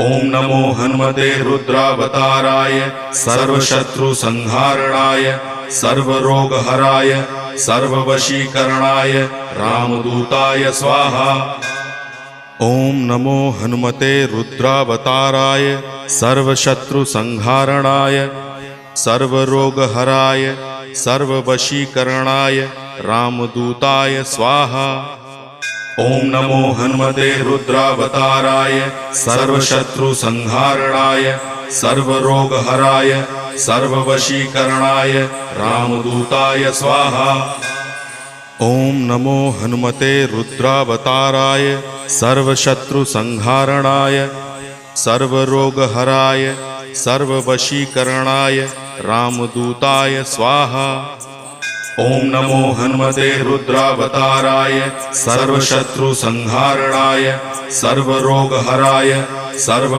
ओम नमो हनुमते रुद्रावताराय सर्वशत्रुसंहारणाय सर्वरोगहराय सर्ववशीकरणाय रामदूताय स्वाहा। ओम नमो हनुमते रुद्रावताराय सर्वशत्रुसंहारणाय सर्वरोगहराय सर्ववशीकरणाय रामदूताय स्वाहा। ओम नमो हनुमते रुद्रावताराय सर्वशत्रुसंहारणाय सर्वरोगहराय सर्ववशीकरणाय रामदूताय स्वाहा। ओम नमो हनुमते रुद्रावताराय सर्वशत्रुसंहारणाय सर्वरोगहराय सर्ववशीकरणाय रामदूताय स्वाहा। ओम नमो हनुमते रुद्रावताराय सर्वशत्रुसंहारणाय सर्वरोगहराय सर्व